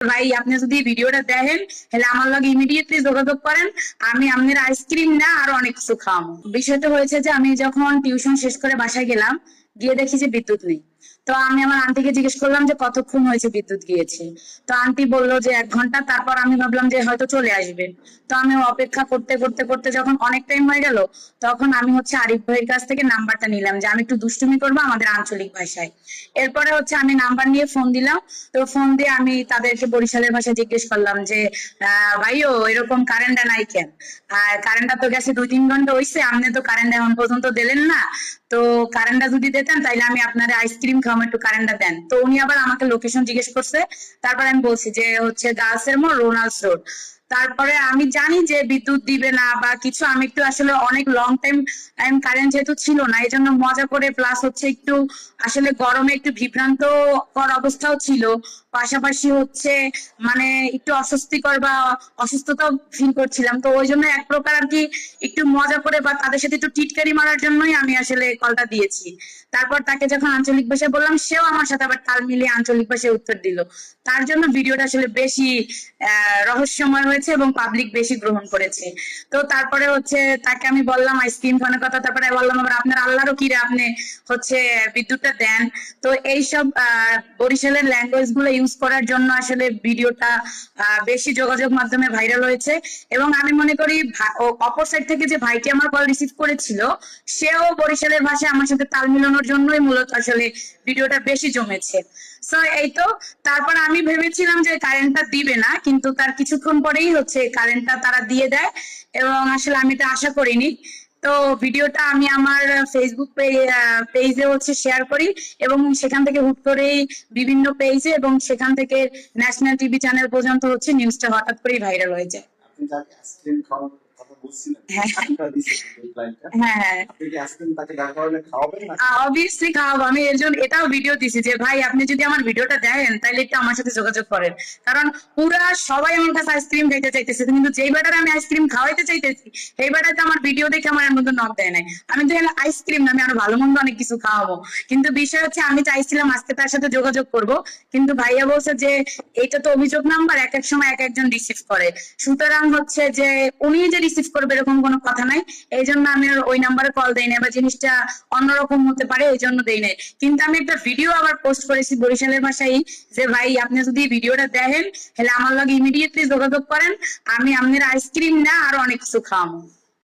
ভাই আপনি যদি ভিডিওটা দেখেন তাহলে আমার লগে ইমিডিয়েটলি যোগাযোগ করেন, আমি আপনার আইসক্রিম না আরো অনেক কিছু খাওয়াবো। বিষয়টা হয়েছে যে আমি যখন টিউশন শেষ করে বাসায় গেলাম, গিয়ে দেখি যে বিদ্যুৎ নেই। তো আমি আমার আন্টিকে জিজ্ঞেস করলাম যে কতক্ষণ হয়েছে বিদ্যুৎ গিয়েছে। তো আন্টি বললো যে 1 ঘন্টা। তারপর আমি ভাবলাম যে হয়তো চলে আসবে। তো আমি অপেক্ষা করতে করতে করতে যখন অনেক টাইম হয়ে গেল, তখন আমি আরিফ ভাইয়ের কাছ থেকে নাম্বারটা নিলাম যে আমি একটু দুষ্টুমি করবো আমাদের আঞ্চলিক ভাষায়। এরপরে আমি নাম্বার নিয়ে ফোন দিলাম। তো ফোন দিয়ে আমি তাদেরকে বরিশালের ভাষায় জিজ্ঞেস করলাম যে ভাইও এরকম কারেন্টটা নাই কেন? আর কারেন্টটা তো গেছে 2-3 ঘন্টা হয়েছে, আপনি তো কারেন্ট এখন পর্যন্ত দিলেন না। তো কারেন্টটা যদি দিতেন তাইলে আমি আপনার আইসক্রিম খাওয়াম, একটু কারেন্টটা দেন। তো উনি আবার আমাকে লোকেশন জিজ্ঞেস করছে। তারপর আমি বলছি যে গার্লসের মোড়, রোনাল্ডস রোড। তারপরে আমি জানি যে বিদ্যুৎ দিবে না বা কিছু, আমি একটু আসলে অনেক লং টাইম কারেন্ট যেহেতু ছিল না, এই জন্য মজা করে, প্লাস একটু আসলে গরমে একটু বিভ্রান্তকর অবস্থাও ছিল। পাশাপাশি মানে একটু অস্বস্তিকর বা অসুস্থতা ফিল করছিলাম। তো ওই জন্য এক প্রকার আর কি একটু মজা করে বা তাদের সাথে একটু টিটকারি মারার জন্যই আমি আসলে কলটা দিয়েছি। তারপর তাকে যখন আঞ্চলিক ভাষায় বললাম, সেও আমার সাথে আবার তাল মিলিয়ে আঞ্চলিক ভাষায় উত্তর দিল। তার জন্য ভিডিওটা আসলে বেশি রহস্যময় হয়েছে এবং পাবলিক বেশি গ্রহণ করেছে। তো তারপরে তাকে আমি বললাম আইসক্রিম খাওয়ানোর কথা। তারপরে বললাম আবার আপনার আল্লাহরও কিরে, আপনি বিদ্যুৎটা দেন। তো এইসব বরিশালের ল্যাঙ্গুয়েজ গুলো ইউজ করার জন্য আসলে ভিডিওটা বেশি যোগাযোগ মাধ্যমে ভাইরাল হয়েছে। এবং আমি মনে করি অপর সাইড থেকে যে ভাইটি আমার কল রিসিভ করেছিল, সেও বরিশালের ভাষায় আমার সাথে তাল মিলানোর জন্যই মূলত আসলে ভিডিওটা বেশি জমেছে। সো এই তো। তারপর আমি ভেবেছিলাম যে কারেন্টটা দিবে না, কিন্তু তার কিছুক্ষণ পরেই কারেন্টটা তারা দিয়ে দেয়। এবং আসলে আমি এটা আশা করিনি। তো ভিডিওটা আমি আমার ফেসবুক পেজে শেয়ার করি, এবং সেখান থেকে হুট করেই বিভিন্ন পেজে এবং সেখান থেকে ন্যাশনাল টিভি চ্যানেল পর্যন্ত নিউজটা হঠাৎ করেই ভাইরাল হয়ে যায়। আপনি যাকে আইসক্রিম খাওয়ানোর কথা বলছিলেন, হ্যাঁ টাকা দিয়েছেন এই ক্লায়েন্টটা, হ্যাঁ, আপনি কি আইসক্রিম তাকে দেখা হলে খাওয়াবেন না? অবভিয়াসলি খাওয়াবো। আমি এর জন্য এটাও ভিডিও দিছি যে ভাই আপনি যদি আমার ভিডিওটা দেখেন তাহলে একটু আমার সাথে যোগাযোগ করেন। কারণ পুরা সবাই আমার কাছে আইসক্রিম খাইতে চাইতেছে, কিন্তু যেই বেটার আমি আইসক্রিম খাওয়াইতে চাইতেছি সেই বেটাতে আমার ভিডিও দেখে আমার এর মধ্যে নক দেয় নাই। আমি তো আইসক্রিম না, আমি আরো ভালো মন্দ অনেক কিছু খাওয়াবো। কিন্তু বিষয় আমি চাইছিলাম আজকে তার সাথে যোগাযোগ করব, কিন্তু ভাইয়া বলছে যে এটা তো অভিযোগ নাম্বার, এক এক সময় এক একজন রিসিভ করে, সুতরাং যে উনি যে রিসিভ করবে এরকম কোনো কথা নাই। এই জন্য আমি ওই নাম্বারে কল দেই না, বা জিনিসটা অন্যরকম হতে পারে এই জন্য দেই নাই। কিন্তু আমি একটা ভিডিও আবার পোস্ট করেছি বরিশালের ভাষায় যে ভাই আপনি যদি ভিডিওটা দেখেন তাহলে আমার লগে ইমিডিয়েটলি যোগাযোগ করেন, আমি আপনার আইসক্রিম না আরো অনেক কিছু খাওয়াবো।